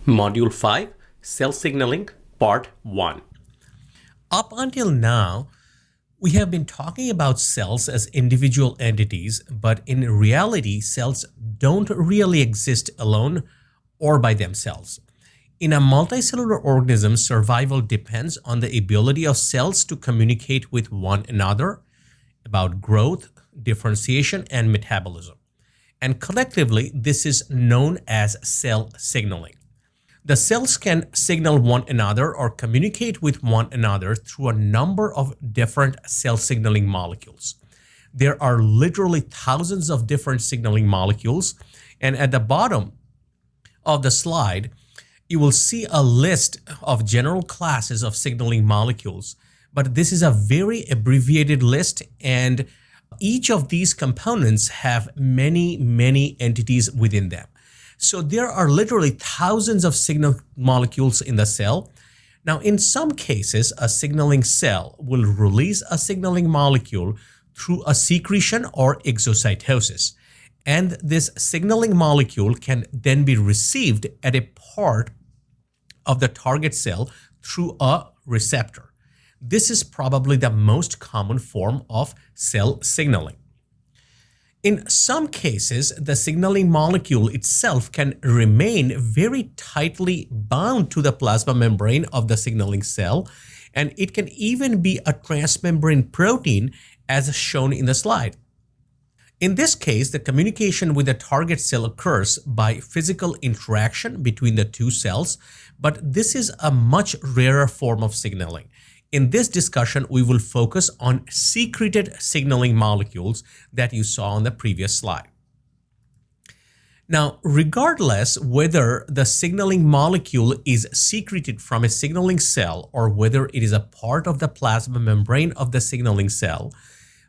Module 5, Cell Signaling, Part 1. Up until now, we have been talking about cells as individual entities, but in reality, cells don't really exist alone or by themselves. In a multicellular organism, survival depends on the ability of cells to communicate with one another about growth, differentiation, and metabolism. And collectively, this is known as cell signaling. The cells can signal one another or communicate with one another through a number of different cell signaling molecules. There are literally thousands of different signaling molecules, and at the bottom of the slide, you will see a list of general classes of signaling molecules, but this is a very abbreviated list, and each of these components have many entities within them. So there are literally thousands of signal molecules in the cell. Now, in some cases, a signaling cell will release a signaling molecule through a secretion or exocytosis. And this signaling molecule can then be received at a part of the target cell through a receptor. This is probably the most common form of cell signaling. In some cases, the signaling molecule itself can remain very tightly bound to the plasma membrane of the signaling cell, and it can even be a transmembrane protein as shown in the slide. In this case, the communication with the target cell occurs by physical interaction between the two cells, but this is a much rarer form of signaling. In this discussion, we will focus on secreted signaling molecules that you saw on the previous slide. Now, regardless whether the signaling molecule is secreted from a signaling cell or whether it is a part of the plasma membrane of the signaling cell,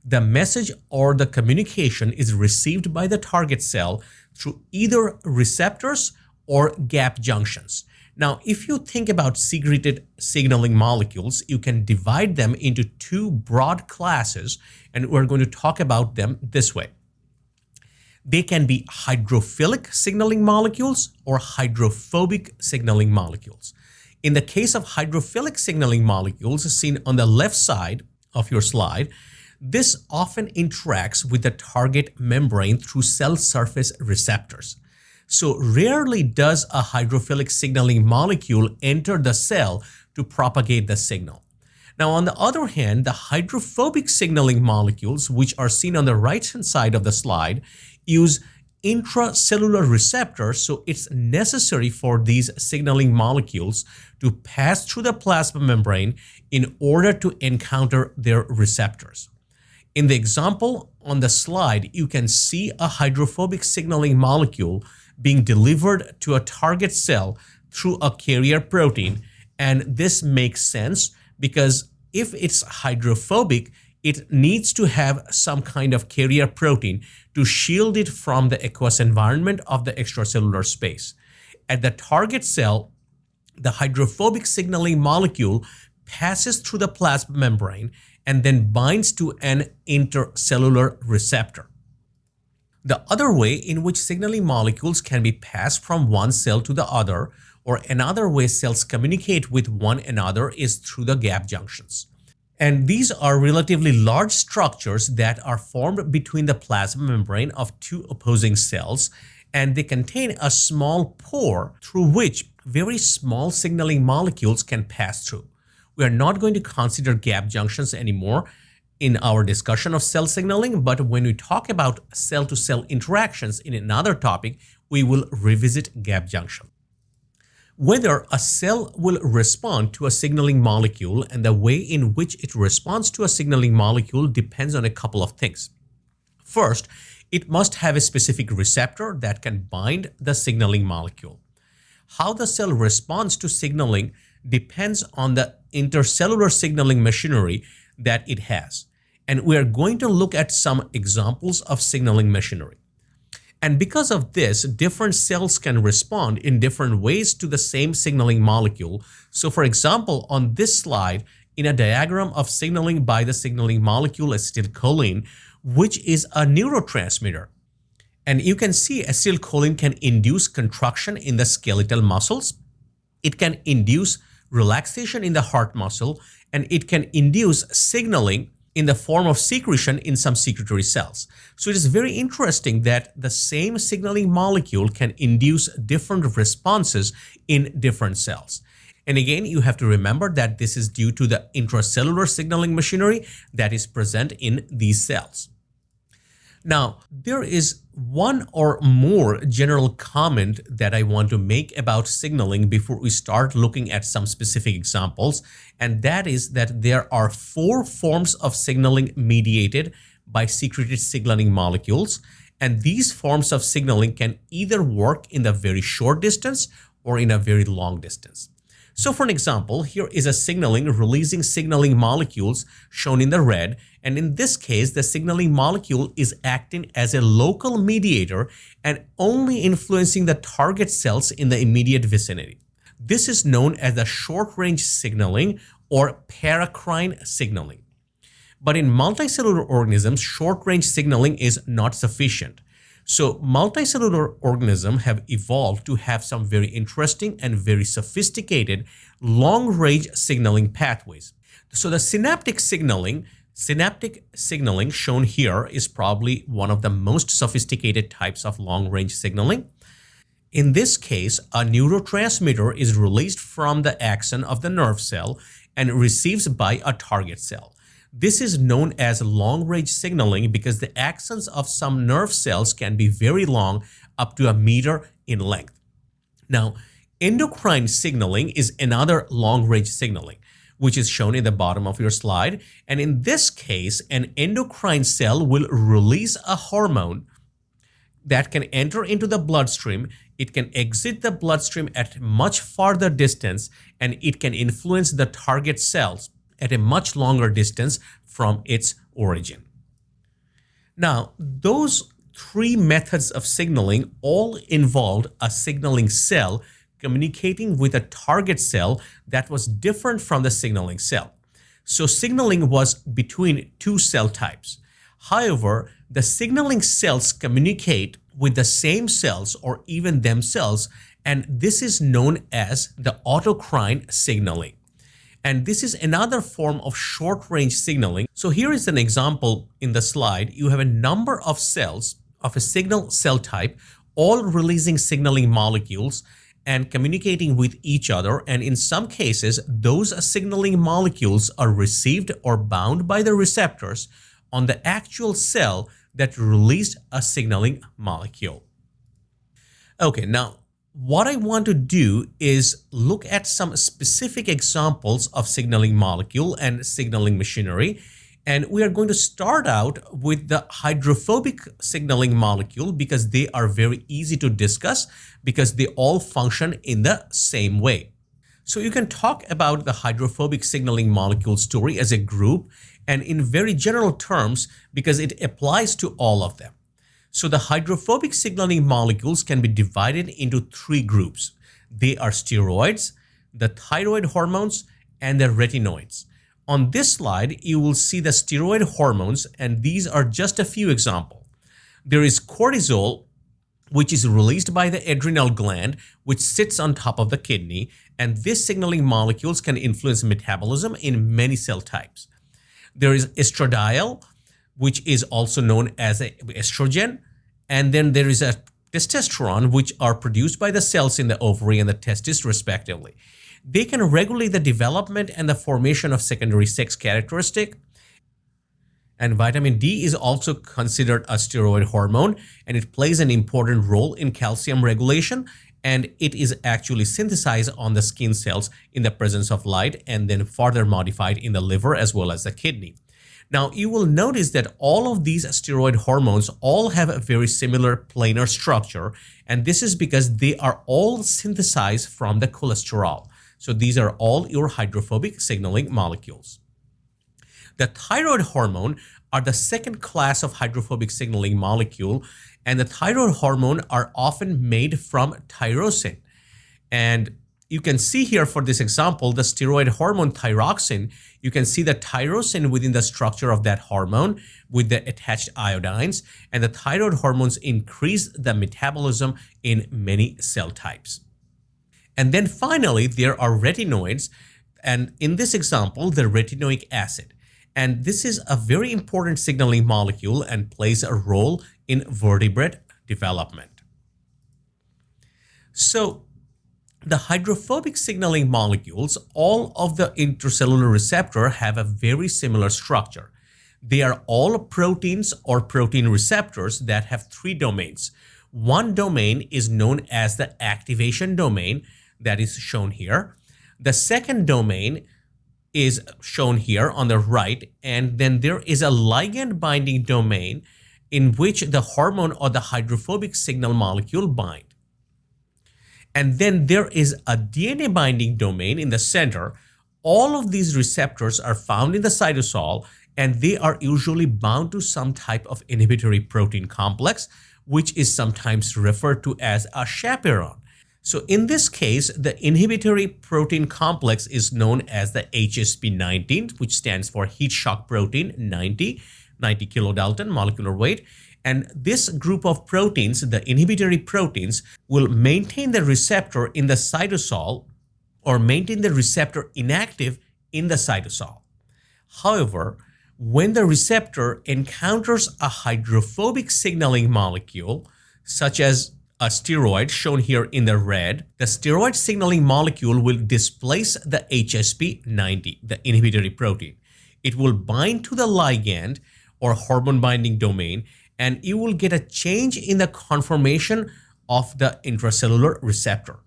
the message or the communication is received by the target cell through either receptors or gap junctions. Now, if you think about secreted signaling molecules, you can divide them into two broad classes, and we're going to talk about them this way. They can be hydrophilic signaling molecules or hydrophobic signaling molecules. In the case of hydrophilic signaling molecules, seen on the left side of your slide, this often interacts with the target membrane through cell surface receptors. So rarely does a hydrophilic signaling molecule enter the cell to propagate the signal. Now, on the other hand, the hydrophobic signaling molecules, which are seen on the right-hand side of the slide, use intracellular receptors, so it's necessary for these signaling molecules to pass through the plasma membrane in order to encounter their receptors. In the example on the slide, you can see a hydrophobic signaling molecule being delivered to a target cell through a carrier protein. And this makes sense because if it's hydrophobic, it needs to have some kind of carrier protein to shield it from the aqueous environment of the extracellular space. At the target cell, the hydrophobic signaling molecule passes through the plasma membrane and then binds to an intercellular receptor. The other way in which signaling molecules can be passed from one cell to the other, or another way cells communicate with one another, is through the gap junctions. And these are relatively large structures that are formed between the plasma membrane of two opposing cells, and they contain a small pore through which very small signaling molecules can pass through. We are not going to consider gap junctions anymore in our discussion of cell signaling, but when we talk about cell-to-cell interactions in another topic, we will revisit gap junction. Whether a cell will respond to a signaling molecule and the way in which it responds to a signaling molecule depends on a couple of things. First, it must have a specific receptor that can bind the signaling molecule. How the cell responds to signaling depends on the intercellular signaling machinery that it has. And we are going to look at some examples of signaling machinery. And because of this, different cells can respond in different ways to the same signaling molecule. So for example, on this slide, in a diagram of signaling by the signaling molecule acetylcholine, which is a neurotransmitter. And you can see acetylcholine can induce contraction in the skeletal muscles. It can induce relaxation in the heart muscle, and it can induce signaling in the form of secretion in some secretory cells. So it is very interesting that the same signaling molecule can induce different responses in different cells. And again, you have to remember that this is due to the intracellular signaling machinery that is present in these cells. Now, there is one or more general comment that I want to make about signaling before we start looking at some specific examples, and that is that there are 4 forms of signaling mediated by secreted signaling molecules, and these forms of signaling can either work in the very short distance or in a very long distance. So for an example, here is a signaling releasing signaling molecules shown in the red, and in this case, the signaling molecule is acting as a local mediator and only influencing the target cells in the immediate vicinity. This is known as the short-range signaling or paracrine signaling. But in multicellular organisms, short-range signaling is not sufficient. So multicellular organisms have evolved to have some very interesting and very sophisticated long-range signaling pathways. So the synaptic signaling shown here is probably one of the most sophisticated types of long-range signaling. In this case, a neurotransmitter is released from the axon of the nerve cell and receives by a target cell. This is known as long-range signaling because the axons of some nerve cells can be very long, up to 1 meter in length. Now, endocrine signaling is another long-range signaling, which is shown in the bottom of your slide. And in this case, an endocrine cell will release a hormone that can enter into the bloodstream. It can exit the bloodstream at much farther distance, and it can influence the target cells at a much longer distance from its origin. Now, those 3 methods of signaling all involved a signaling cell communicating with a target cell that was different from the signaling cell. So signaling was between 2 cell types. However, the signaling cells communicate with the same cells or even themselves, and this is known as the autocrine signaling. And this is another form of short-range signaling. So here is an example in the slide. You have a number of cells of a signal cell type, all releasing signaling molecules and communicating with each other. And in some cases, those signaling molecules are received or bound by the receptors on the actual cell that released a signaling molecule. Okay, now, what I want to do is look at some specific examples of signaling molecule and signaling machinery. And we are going to start out with the hydrophobic signaling molecule because they are very easy to discuss because they all function in the same way. So you can talk about the hydrophobic signaling molecule story as a group and in very general terms because it applies to all of them. So the hydrophobic signaling molecules can be divided into 3 groups. They are steroids, the thyroid hormones, and the retinoids. On this slide, you will see the steroid hormones, and these are just a few examples. There is cortisol, which is released by the adrenal gland, which sits on top of the kidney, and these signaling molecules can influence metabolism in many cell types. There is estradiol, which is also known as estrogen, and then there is a testosterone, which are produced by the cells in the ovary and the testis respectively. They can regulate the development and the formation of secondary sex characteristic. And vitamin D is also considered a steroid hormone, and it plays an important role in calcium regulation, and it is actually synthesized on the skin cells in the presence of light and then further modified in the liver as well as the kidney. Now, you will notice that all of these steroid hormones all have a very similar planar structure, and this is because they are all synthesized from the cholesterol. So these are all your hydrophobic signaling molecules. The thyroid hormone are the second class of hydrophobic signaling molecule, and the thyroid hormone are often made from tyrosine. And you can see here for this example, the steroid hormone thyroxine, you can see the tyrosine within the structure of that hormone with the attached iodines, and the thyroid hormones increase the metabolism in many cell types. And then finally, there are retinoids, and in this example, the retinoic acid. And this is a very important signaling molecule and plays a role in vertebrate development. So the hydrophobic signaling molecules, all of the intracellular receptor have a very similar structure. They are all proteins or protein receptors that have three domains. One domain is known as the activation domain, that is shown here. The second domain is shown here on the right, and then there is a ligand binding domain in which the hormone or the hydrophobic signal molecule bind. And then there is a DNA binding domain in the center. All of these receptors are found in the cytosol, and they are usually bound to some type of inhibitory protein complex, which is sometimes referred to as a chaperone. So in this case, the inhibitory protein complex is known as the HSP19, which stands for heat shock protein 90 kilodalton molecular weight. And this group of proteins, the inhibitory proteins, will maintain the receptor in the cytosol or maintain the receptor inactive in the cytosol. However, when the receptor encounters a hydrophobic signaling molecule, such as a steroid shown here in the red, the steroid signaling molecule will displace the HSP90, the inhibitory protein. It will bind to the ligand or hormone binding domain, and you will get a change in the conformation of the intracellular receptor.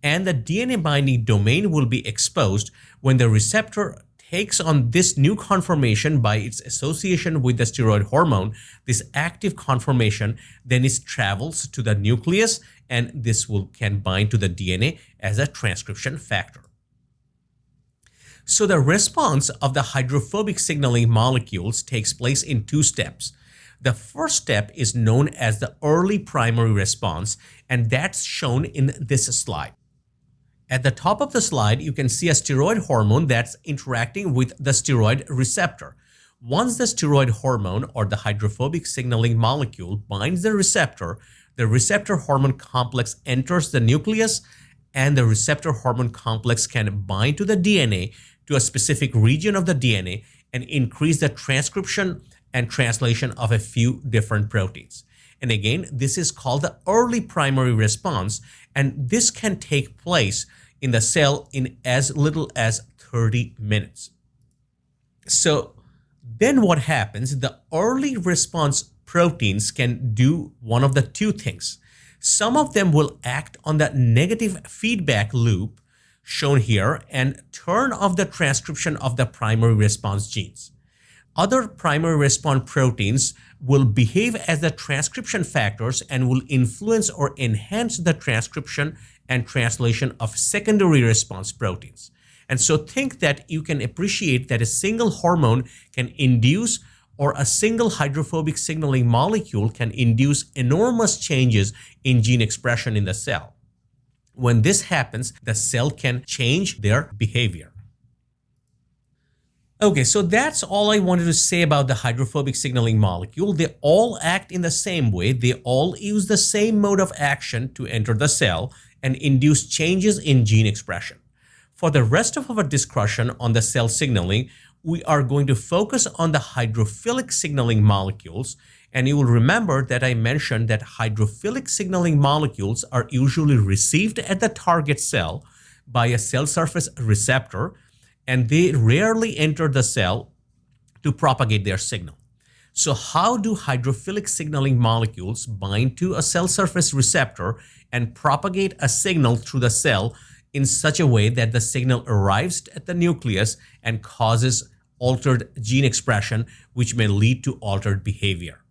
And the DNA binding domain will be exposed when the receptor takes on this new conformation by its association with the steroid hormone. This active conformation then it travels to the nucleus, and this can bind to the DNA as a transcription factor. So the response of the hydrophobic signaling molecules takes place in two steps. The first step is known as the early primary response, and that's shown in this slide. At the top of the slide, you can see a steroid hormone that's interacting with the steroid receptor. Once the steroid hormone or the hydrophobic signaling molecule binds the receptor hormone complex enters the nucleus, and the receptor hormone complex can bind to the DNA, to a specific region of the DNA, and increase the transcription and translation of a few different proteins. And again, this is called the early primary response, and this can take place in the cell in as little as 30 minutes. So then what happens? The early response proteins can do one of the two things. Some of them will act on the negative feedback loop shown here and turn off the transcription of the primary response genes. Other primary response proteins will behave as the transcription factors and will influence or enhance the transcription and translation of secondary response proteins. And so think that you can appreciate that a single hormone can induce, or a single hydrophobic signaling molecule can induce enormous changes in gene expression in the cell. When this happens, the cell can change their behavior. Okay, so that's all I wanted to say about the hydrophobic signaling molecule. They all act in the same way. They all use the same mode of action to enter the cell and induce changes in gene expression. For the rest of our discussion on the cell signaling, we are going to focus on the hydrophilic signaling molecules. And you will remember that I mentioned that hydrophilic signaling molecules are usually received at the target cell by a cell surface receptor, and they rarely enter the cell to propagate their signal. So how do hydrophilic signaling molecules bind to a cell surface receptor and propagate a signal through the cell in such a way that the signal arrives at the nucleus and causes altered gene expression, which may lead to altered behavior?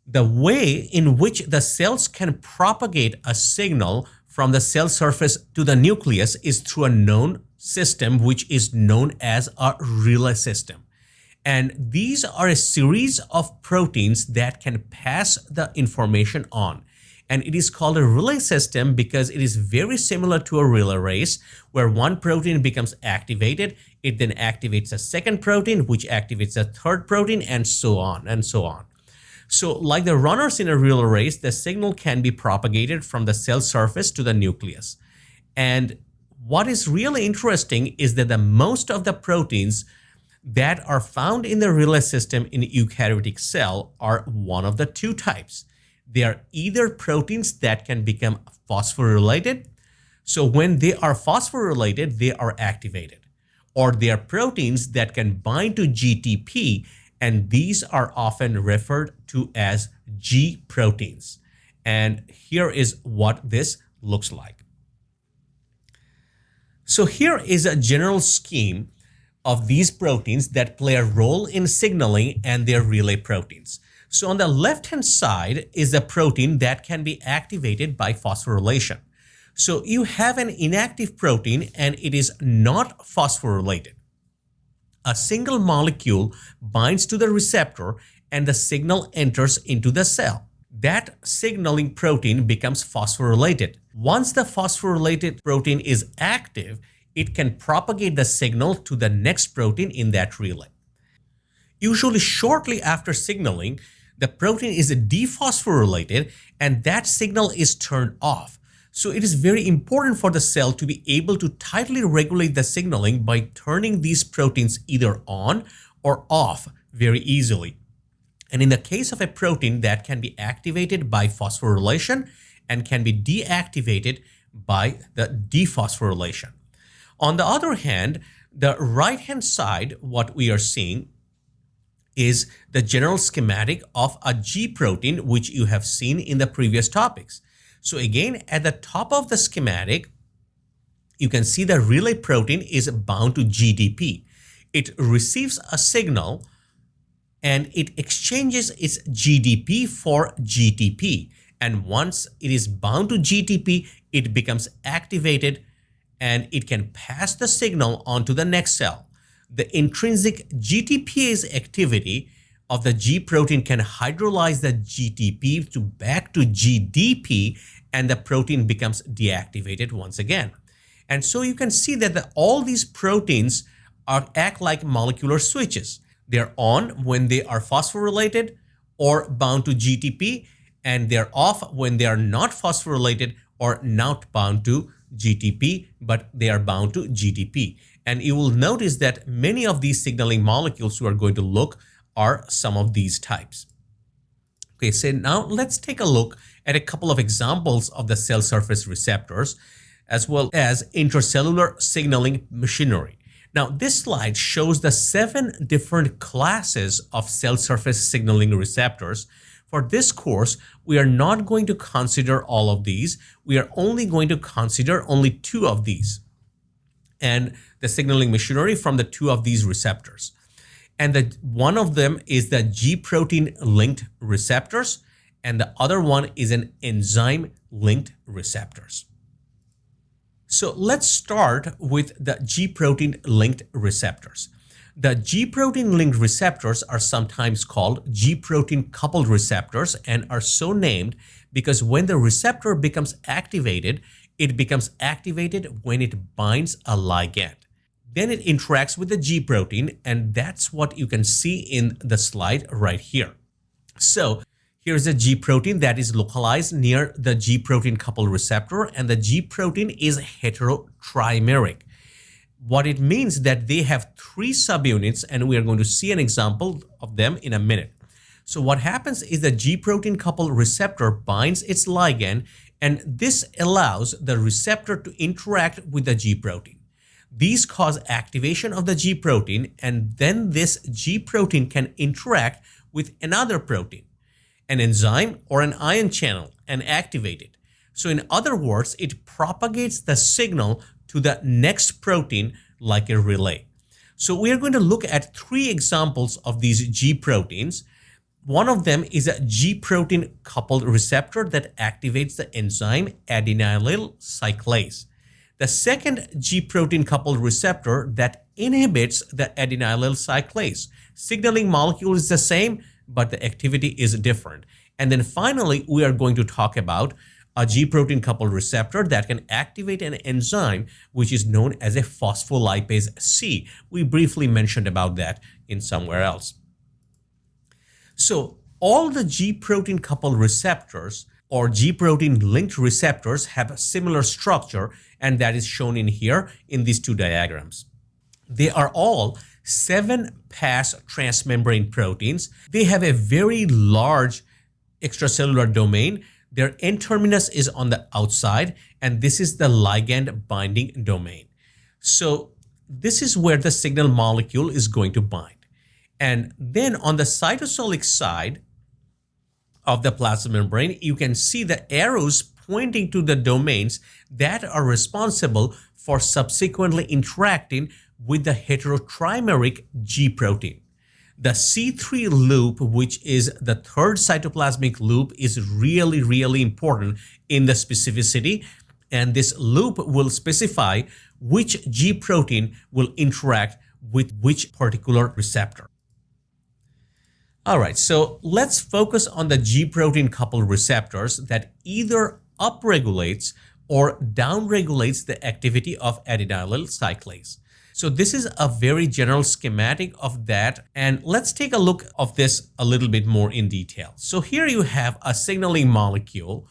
The way in which the cells can propagate a signal from the cell surface to the nucleus is through a known system, which is known as a relay system. And these are a series of proteins that can pass the information on. And it is called a relay system because it is very similar to a relay race, where one protein becomes activated, it then activates a second protein, which activates a third protein, and so on and so on. So like the runners in a relay race, the signal can be propagated from the cell surface to the nucleus. And What is really interesting is that the most of the proteins that are found in the relay system in eukaryotic cell are one of the two types. They are either proteins that can become phosphorylated. So when they are phosphorylated, they are activated. Or they are proteins that can bind to GTP, and these are often referred to as G proteins. And here is what this looks like. So here is a general scheme of these proteins that play a role in signaling and their relay proteins. So on the left-hand side is a protein that can be activated by phosphorylation. So you have an inactive protein and it is not phosphorylated. A single molecule binds to the receptor and the signal enters into the cell. That signaling protein becomes phosphorylated. Once the phosphorylated protein is active, it can propagate the signal to the next protein in that relay. Usually shortly after signaling, the protein is dephosphorylated and that signal is turned off. So it is very important for the cell to be able to tightly regulate the signaling by turning these proteins either on or off very easily. And in the case of a protein that can be activated by phosphorylation and can be deactivated by the dephosphorylation. On the other hand, the right-hand side, what we are seeing is the general schematic of a G protein, which you have seen in the previous topics. So again, at the top of the schematic, you can see the relay protein is bound to GDP. It receives a signal and it exchanges its GDP for GTP. And once it is bound to GTP, it becomes activated and it can pass the signal on to the next cell. The intrinsic GTPase activity of the G protein can hydrolyze the GTP back to GDP, and the protein becomes deactivated once again. And so you can see that all these proteins act like molecular switches. They're on when they are phosphorylated or bound to GTP, and they're off when they are not phosphorylated or not bound to GTP, but they are bound to GDP. And you will notice that many of these signaling molecules we are going to look are some of these types. Okay, so now let's take a look at a couple of examples of the cell surface receptors as well as intracellular signaling machinery. Now, this slide shows the 7 different classes of cell surface signaling receptors. For this course, we are not going to consider all of these. We are only going to consider only 2 of these and the signaling machinery from the 2 of these receptors. And one of them is the G protein linked receptors, and the other one is an enzyme linked receptors. So let's start with the G protein linked receptors. The G protein linked receptors are sometimes called G protein coupled receptors and are so named because when the receptor becomes activated, it becomes activated when it binds a ligand. Then it interacts with the G protein, and that's what you can see in the slide right here. So here's a G protein that is localized near the G protein coupled receptor, and the G protein is heterotrimeric. What it means that they have 3 subunits, and we are going to see an example of them in a minute. So what happens is the G protein coupled receptor binds its ligand, and this allows the receptor to interact with the G protein. These cause activation of the G protein, and then this G protein can interact with another protein, an enzyme or an ion channel, and activate it. So in other words, it propagates the signal to the next protein like a relay. So we are going to look at 3 examples of these G proteins. One of them is a G protein coupled receptor that activates the enzyme adenylyl cyclase. The second G protein coupled receptor that inhibits the adenylyl cyclase. Signaling molecule is the same, but the activity is different. And then finally, we are going to talk about a G protein coupled receptor that can activate an enzyme which is known as a phospholipase C. We briefly mentioned about that in somewhere else. So all the G protein coupled receptors or G protein linked receptors have a similar structure, and that is shown in here in these two diagrams. They are all 7-pass transmembrane proteins. They have a very large extracellular domain. Their N-terminus is on the outside, and this is the ligand binding domain. So this is where the signal molecule is going to bind. And then on the cytosolic side of the plasma membrane, you can see the arrows pointing to the domains that are responsible for subsequently interacting with the heterotrimeric G protein. The C3 loop, which is the third cytoplasmic loop, is really important in the specificity, and this loop will specify which G protein will interact with which particular receptor. All right, so let's focus on the G protein coupled receptors that either upregulates or downregulates the activity of adenylyl cyclase. So this is a very general schematic of that, and let's take a look of this a little bit more in detail. So here you have a signaling molecule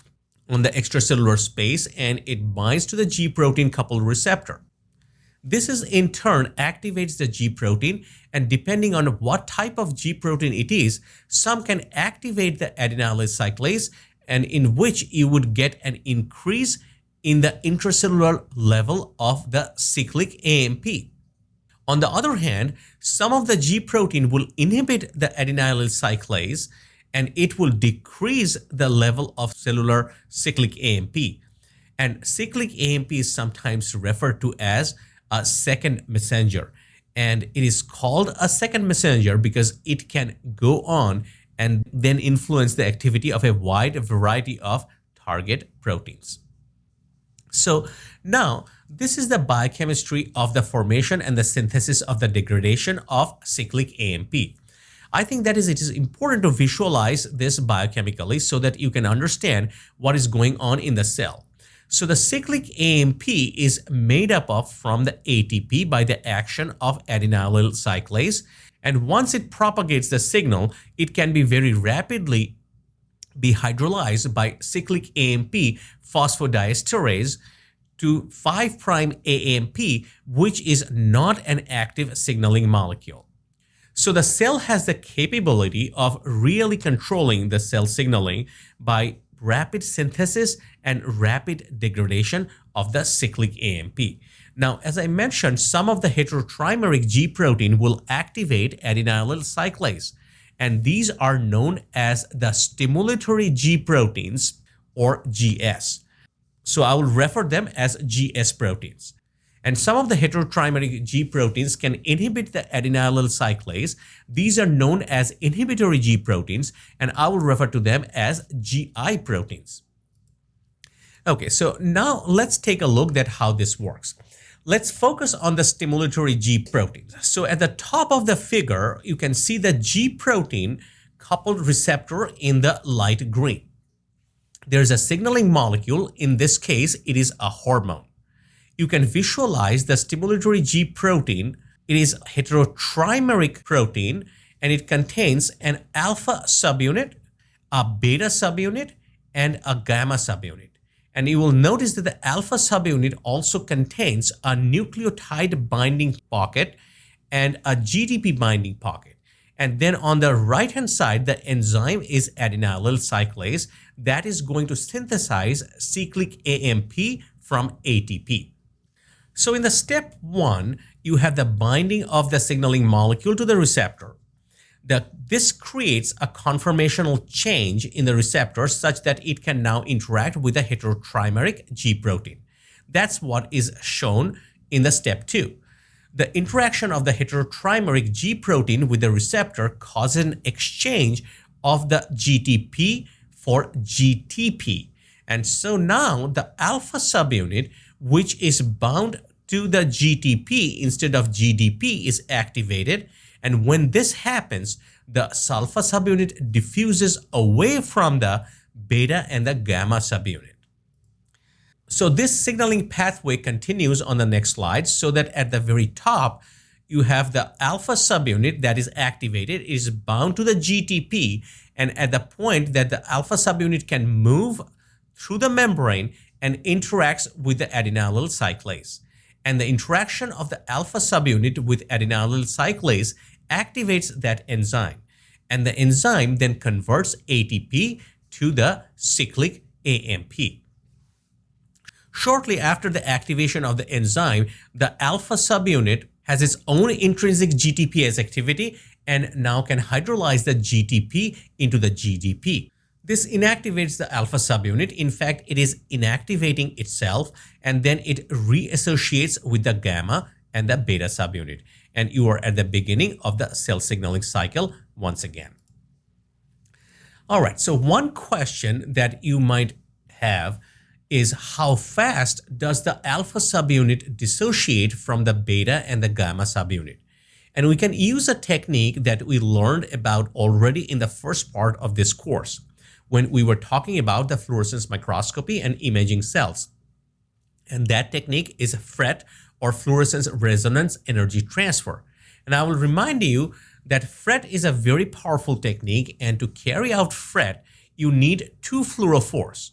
on the extracellular space, and it binds to the G protein coupled receptor. This is in turn activates the G protein, and depending on what type of G protein it is, some can activate the adenylyl cyclase, and in which you would get an increase in the intracellular level of the cyclic AMP. On the other hand, some of the G protein will inhibit the adenylyl cyclase, and it will decrease the level of cellular cyclic AMP. And cyclic AMP is sometimes referred to as a second messenger. And it is called a second messenger because it can go on and then influence the activity of a wide variety of target proteins. So now this is the biochemistry of the formation and the synthesis of the degradation of cyclic AMP. I think that it is important to visualize this biochemically so that you can understand what is going on in the cell. So the cyclic AMP is made up of from the ATP by the action of adenylyl cyclase, and once it propagates the signal, it can be very rapidly be hydrolyzed by cyclic AMP phosphodiesterase to 5' AMP, which is not an active signaling molecule. So the cell has the capability of really controlling the cell signaling by rapid synthesis and rapid degradation of the cyclic AMP. Now, as I mentioned, some of the heterotrimeric G protein will activate adenylyl cyclase, and these are known as the stimulatory G proteins, or GS. So I will refer them as GS proteins. And some of the heterotrimeric G proteins can inhibit the adenylyl cyclase. These are known as inhibitory G proteins, and I will refer to them as GI proteins. Okay, so now let's take a look at how this works. Let's focus on the stimulatory G proteins. So at the top of the figure, you can see the G protein coupled receptor in the light green. There's a signaling molecule. In this case, it is a hormone. You can visualize the stimulatory G protein. It is a heterotrimeric protein, and it contains an alpha subunit, a beta subunit, and a gamma subunit. And you will notice that the alpha subunit also contains a nucleotide binding pocket and a GTP binding pocket. And then on the right hand side, the enzyme is adenylyl cyclase that is going to synthesize cyclic AMP from ATP. So in the step 1, you have the binding of the signaling molecule to the receptor. This creates a conformational change in the receptor such that it can now interact with the heterotrimeric G protein. That's what is shown in the step 2. The interaction of the heterotrimeric G protein with the receptor causes an exchange of the GTP for GTP. And so now the alpha subunit, which is bound to the GTP instead of GDP, is activated. And when this happens, the alpha subunit diffuses away from the beta and the gamma subunit. So this signaling pathway continues on the next slide, so that at the very top, you have the alpha subunit that is activated. It is bound to the GTP, And at the point that the alpha subunit can move through the membrane and interacts with the adenylyl cyclase. And the interaction of the alpha subunit with adenylyl cyclase activates that enzyme. And the enzyme then converts ATP to the cyclic AMP. Shortly after the activation of the enzyme, the alpha subunit has its own intrinsic GTPase activity and now can hydrolyze the GTP into the GDP. This inactivates the alpha subunit. In fact, it is inactivating itself, and then it reassociates with the gamma and the beta subunit. And you are at the beginning of the cell signaling cycle once again. All right, so one question that you might have is how fast does the alpha subunit dissociate from the beta and the gamma subunit? And we can use a technique that we learned about already in the first part of this course, when we were talking about the fluorescence microscopy and imaging cells. And that technique is FRET, or fluorescence resonance energy transfer. And I will remind you that FRET is a very powerful technique, and to carry out FRET, you need two fluorophores.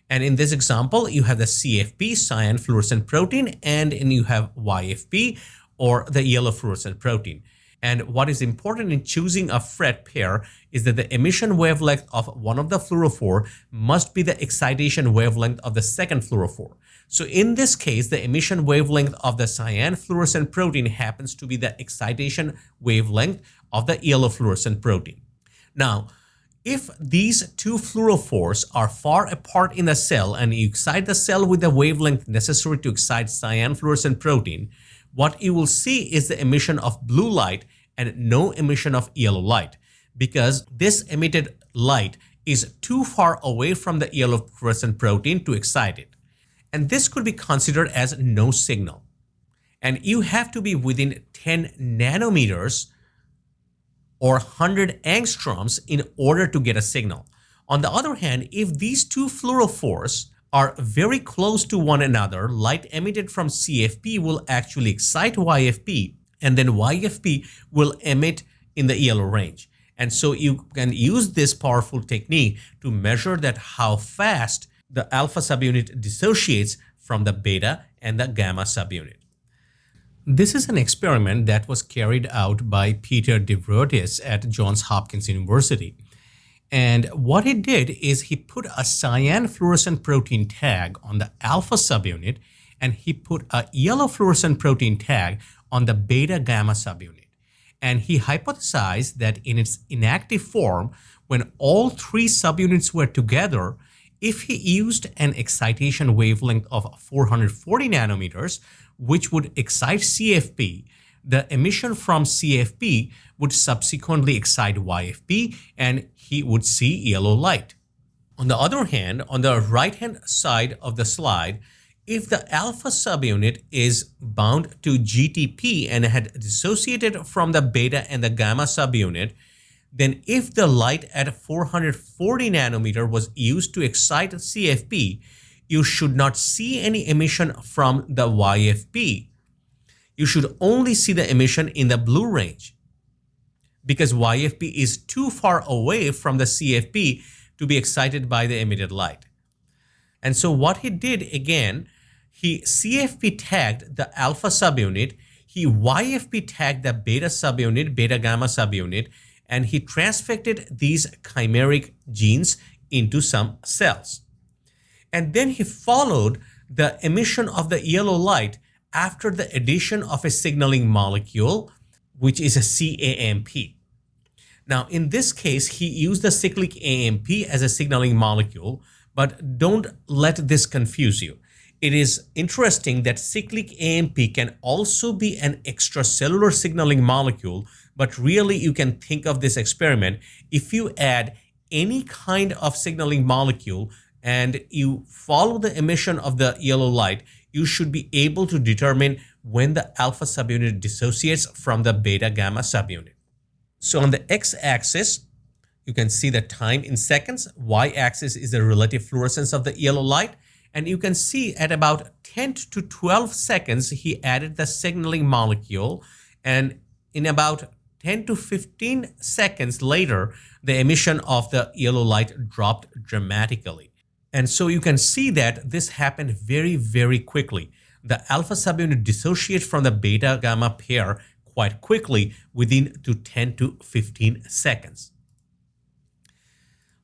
And in this example, you have the CFP, cyan fluorescent protein, and you have YFP, or the yellow fluorescent protein. And what is important in choosing a FRET pair is that the emission wavelength of one of the fluorophore must be the excitation wavelength of the second fluorophore. So in this case, the emission wavelength of the cyan fluorescent protein happens to be the excitation wavelength of the yellow fluorescent protein. Now, if these two fluorophores are far apart in the cell and you excite the cell with the wavelength necessary to excite cyan fluorescent protein, what you will see is the emission of blue light and no emission of yellow light, because this emitted light is too far away from the yellow fluorescent protein to excite it. And this could be considered as no signal. And you have to be within 10 nanometers or 100 angstroms in order to get a signal. On the other hand, if these two fluorophores are very close to one another, light emitted from CFP will actually excite YFP, and then YFP will emit in the yellow range. And so you can use this powerful technique to measure that how fast the alpha subunit dissociates from the beta and the gamma subunit. This is an experiment that was carried out by Peter de Vries at Johns Hopkins University. And what he did is he put a cyan fluorescent protein tag on the alpha subunit, and he put a yellow fluorescent protein tag on the beta gamma subunit. And he hypothesized that in its inactive form, when all three subunits were together, if he used an excitation wavelength of 440 nanometers, which would excite CFP, the emission from CFP would subsequently excite YFP, and he would see yellow light. On the other hand, on the right-hand side of the slide, if the alpha subunit is bound to GTP and had dissociated from the beta and the gamma subunit, then if the light at 440 nanometer was used to excite CFP, you should not see any emission from the YFP. You should only see the emission in the blue range, because YFP is too far away from the CFP to be excited by the emitted light. And so what he did again, he CFP tagged the alpha subunit, he YFP tagged the beta subunit, beta gamma subunit, and he transfected these chimeric genes into some cells. And then he followed the emission of the yellow light after the addition of a signaling molecule, which is a CAMP. Now, in this case, he used the cyclic AMP as a signaling molecule, but don't let this confuse you. It is interesting that cyclic AMP can also be an extracellular signaling molecule, but really you can think of this experiment if you add any kind of signaling molecule and you follow the emission of the yellow light, you should be able to determine when the alpha subunit dissociates from the beta gamma subunit. So on the x-axis, you can see the time in seconds. Y-axis is the relative fluorescence of the yellow light. And you can see at about 10 to 12 seconds, he added the signaling molecule. And in about 10 to 15 seconds later, the emission of the yellow light dropped dramatically. And so you can see that this happened very, very quickly. The alpha subunit dissociates from the beta gamma pair quite quickly within 10 to 15 seconds.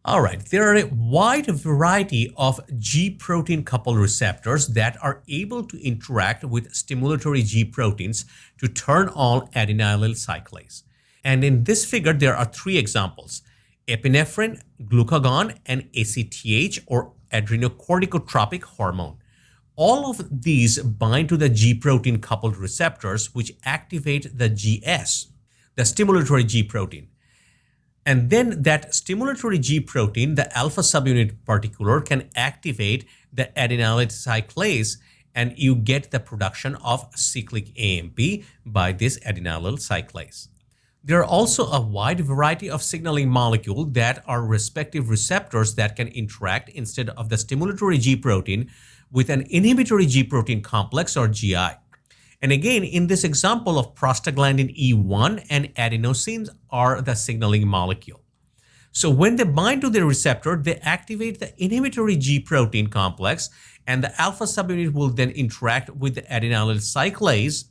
All right, there are a wide variety of G protein coupled receptors that are able to interact with stimulatory G proteins to turn on adenylyl cyclase. And in this figure, there are three examples: epinephrine, glucagon, and ACTH, or adrenocorticotropic hormone. All of these bind to the G protein coupled receptors, which activate the GS, the stimulatory G protein. And then that stimulatory G protein, the alpha subunit particular, can activate the adenylyl cyclase, and you get the production of cyclic AMP by this adenylyl cyclase. There are also a wide variety of signaling molecules that are respective receptors that can interact instead of the stimulatory G protein with an inhibitory G protein complex, or GI. And again, in this example of prostaglandin E1 and adenosine are the signaling molecule. So when they bind to the receptor, they activate the inhibitory G protein complex, and the alpha subunit will then interact with the adenylyl cyclase.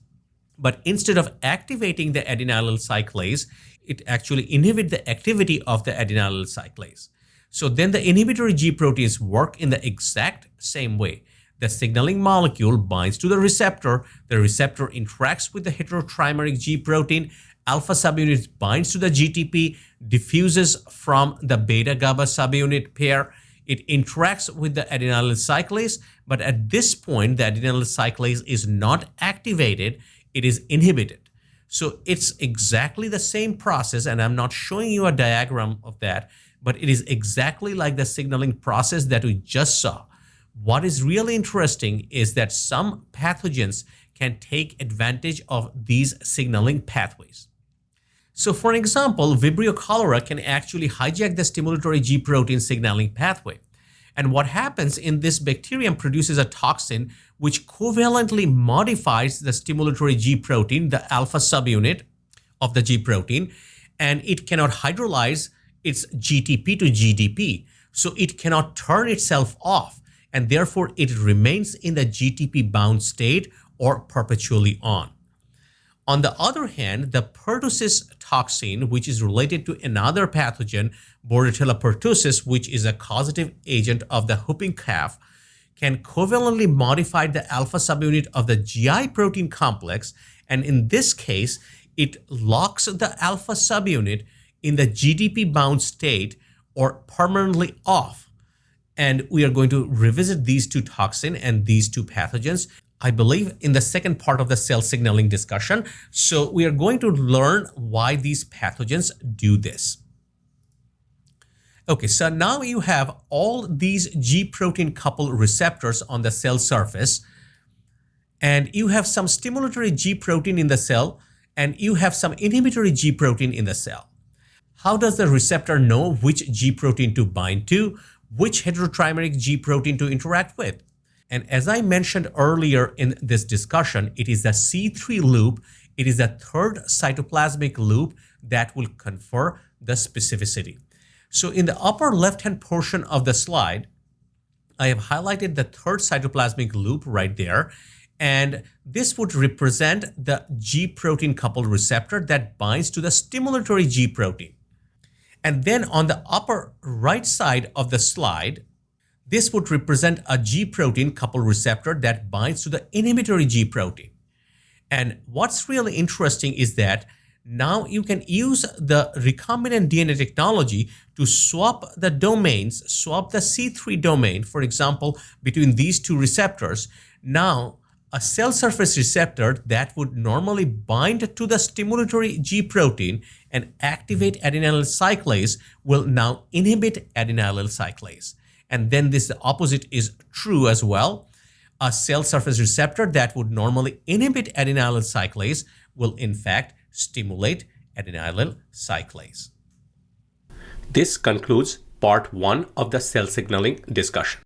But instead of activating the adenylyl cyclase, it actually inhibits the activity of the adenylyl cyclase. So then the inhibitory G proteins work in the exact same way. The signaling molecule binds to the receptor interacts with the heterotrimeric G protein, alpha subunit binds to the GTP, diffuses from the beta GABA subunit pair, it interacts with the adenylyl cyclase, but at this point, the adenylyl cyclase is not activated, it is inhibited. So it's exactly the same process, and I'm not showing you a diagram of that, but it is exactly like the signaling process that we just saw. What is really interesting is that some pathogens can take advantage of these signaling pathways. So for example, Vibrio cholera can actually hijack the stimulatory G protein signaling pathway. And what happens in this bacterium produces a toxin which covalently modifies the stimulatory G protein, the alpha subunit of the G protein, and it cannot hydrolyze its GTP to GDP. So it cannot turn itself off, and therefore it remains in the GTP bound state or perpetually on. On the other hand, the pertussis toxin, which is related to another pathogen, Bordetella pertussis, which is a causative agent of the whooping cough, can covalently modify the alpha subunit of the GI protein complex, and in this case, it locks the alpha subunit in the GDP bound state or permanently off. And we are going to revisit these two toxins and these two pathogens, I believe, in the second part of the cell signaling discussion. So we are going to learn why these pathogens do this. Okay, so now you have all these G protein coupled receptors on the cell surface, and you have some stimulatory G protein in the cell, and you have some inhibitory G protein in the cell. How does the receptor know which G protein to bind to, which heterotrimeric G protein to interact with? And as I mentioned earlier in this discussion, it is the C3 loop, it is the third cytoplasmic loop that will confer the specificity. So in the upper left-hand portion of the slide, I have highlighted the third cytoplasmic loop right there, and this would represent the G protein coupled receptor that binds to the stimulatory G protein. And then on the upper right side of the slide, this would represent a G protein coupled receptor that binds to the inhibitory G protein. And what's really interesting is that now you can use the recombinant DNA technology to swap the domains, swap the C3 domain, for example, between these two receptors. Now, a cell surface receptor that would normally bind to the stimulatory G protein and activate adenylyl cyclase will now inhibit adenylyl cyclase. And then the opposite is true as well. A cell surface receptor that would normally inhibit adenylyl cyclase will in fact stimulate adenylyl cyclase. This concludes part 1 of the cell signaling discussion.